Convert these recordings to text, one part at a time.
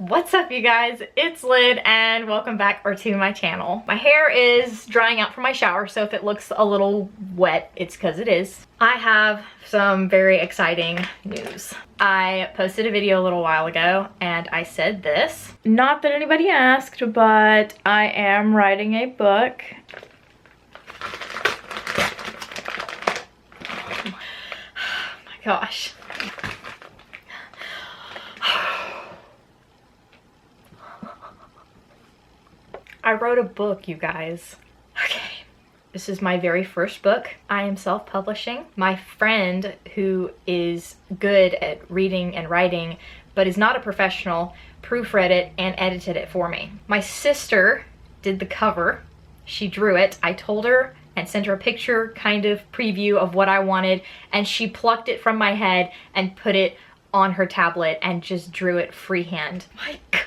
What's up, you guys? It's Lyd and welcome back to my channel. My hair is drying out from my shower, so if it looks a little wet, it's because it is. I have some very exciting news. I posted a video a little while ago and I said this. Not that anybody asked, but I am writing a book. Oh my gosh. I wrote a book, you guys. Okay. This is my very first book. I am self-publishing. My friend, who is good at reading and writing, but is not a professional, proofread it and edited it for me. My sister did the cover. She drew it. I told her and sent her a picture, kind of preview of what I wanted, and she plucked it from my head and put it on her tablet and just drew it freehand. My God.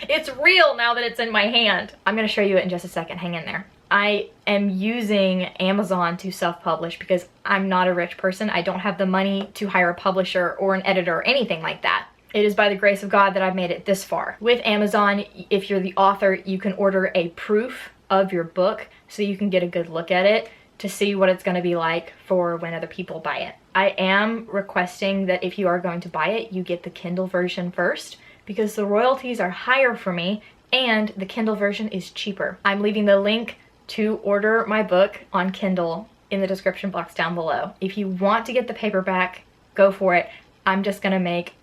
It's real now that it's in my hand. I'm gonna show you it in just a second, hang in there. I am using Amazon to self-publish because I'm not a rich person. I don't have the money to hire a publisher or an editor or anything like that. It is by the grace of God that I've made it this far. With Amazon, if you're the author, you can order a proof of your book so you can get a good look at it to see what it's gonna be like for when other people buy it. I am requesting that if you are going to buy it, you get the Kindle version first, because the royalties are higher for me and the Kindle version is cheaper. I'm leaving the link to order my book on Kindle in the description box down below. If you want to get the paperback, go for it. I'm just gonna make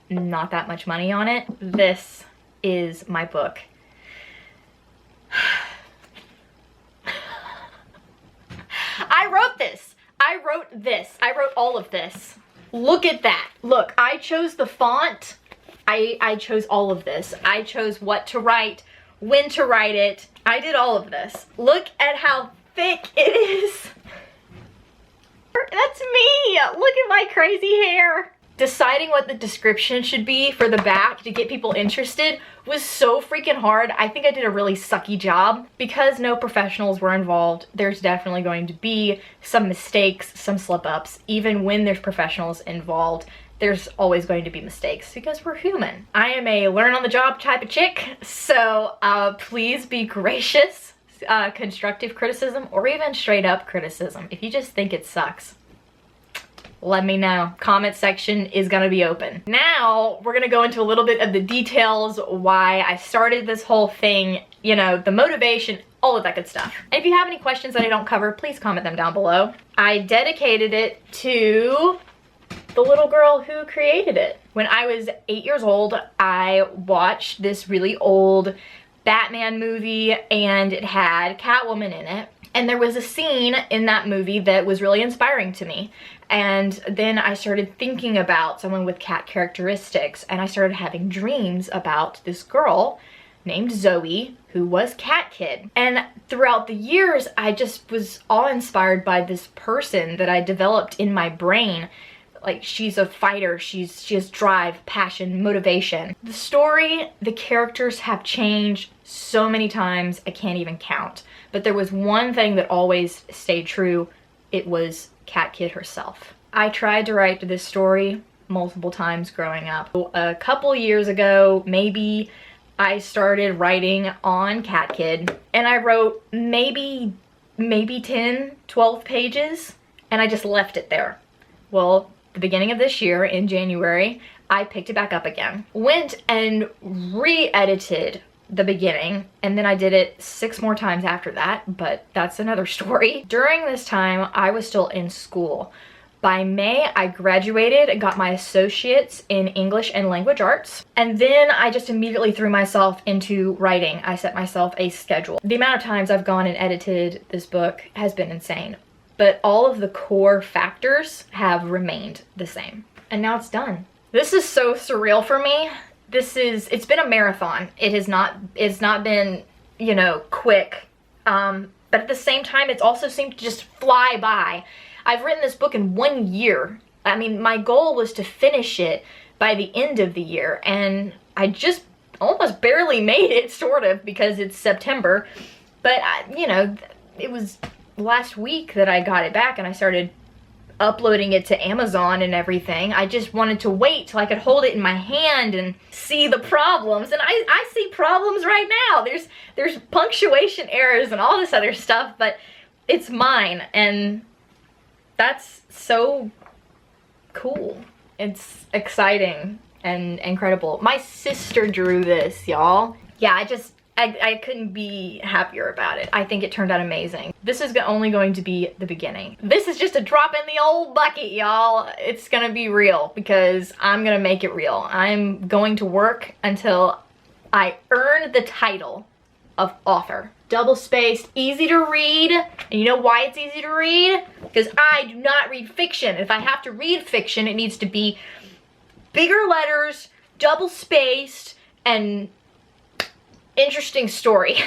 not that much money on it. This is my book. I wrote this. I wrote all of this. Look at that. Look, I chose the font. I chose all of this. I chose what to write, when to write it. I did all of this. Look at how thick it is. That's me. Look at my crazy hair. Deciding what the description should be for the back to get people interested was so freaking hard. I think I did a really sucky job. Because no professionals were involved, there's definitely going to be some mistakes, some slip-ups. Even when there's professionals involved, there's always going to be mistakes because we're human. I am a learn-on-the-job type of chick, so please be gracious. Constructive criticism or even straight-up criticism. If you just think it sucks, let me know. Comment section is gonna be open. Now, we're gonna go into a little bit of the details, why I started this whole thing, you know, the motivation, all of that good stuff. And if you have any questions that I don't cover, please comment them down below. I dedicated it to the little girl who created it. When I was 8 years old, I watched this really old Batman movie and it had Catwoman in it. And there was a scene in that movie that was really inspiring to me. And then I started thinking about someone with cat characteristics, and I started having dreams about this girl named Zoe who was Cat Kid. And throughout the years, I just was awe-inspired by this person that I developed in my brain. Like, she's a fighter, she has drive, passion, motivation. The story, the characters have changed so many times, I can't even count. But there was one thing that always stayed true. It was Cat Kid herself. I tried to write this story multiple times growing up. A couple years ago, maybe, I started writing on Cat Kid, and I wrote maybe 10, 12 pages, and I just left it there. Well, the beginning of this year, in January, I picked it back up again. Went and re-edited the beginning, and then I did it 6 more times after that, but that's another story. During this time, I was still in school. By May, I graduated and got my associates in English and language arts, and then I just immediately threw myself into writing. I set myself a schedule. The amount of times I've gone and edited this book has been insane, but all of the core factors have remained the same. And now it's done. This is so surreal for me. It's been a marathon. It's not been, you know, quick. But at the same time, it's also seemed to just fly by. I've written this book in 1 year. I mean, my goal was to finish it by the end of the year, and I just almost barely made it, sort of, because it's September. But, you know, it was last week that I got it back and I started uploading it to Amazon and everything. I just wanted to wait till I could hold it in my hand and see the problems. And I see problems right now. There's punctuation errors and all this other stuff, but it's mine, and that's so cool. It's exciting and incredible. My sister drew this, y'all. Yeah, I couldn't be happier about it. I think it turned out amazing. This is only going to be the beginning. This is just a drop in the old bucket, y'all. It's gonna be real because I'm gonna make it real. I'm going to work until I earn the title of author. Double-spaced, easy to read. And you know why it's easy to read? Because I do not read fiction. If I have to read fiction, it needs to be bigger letters, double-spaced, and interesting story.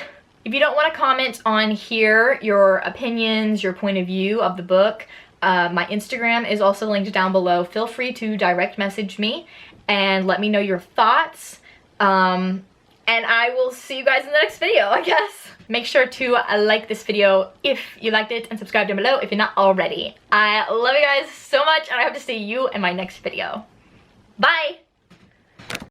If you don't want to comment on here your opinions, your point of view of the book, my Instagram is also linked down below. Feel free to direct message me and let me know your thoughts. And I will see you guys in the next video, I guess. Make sure to like this video if you liked it and subscribe down below if you're not already. I love you guys so much, and I hope to see you in my next video. Bye!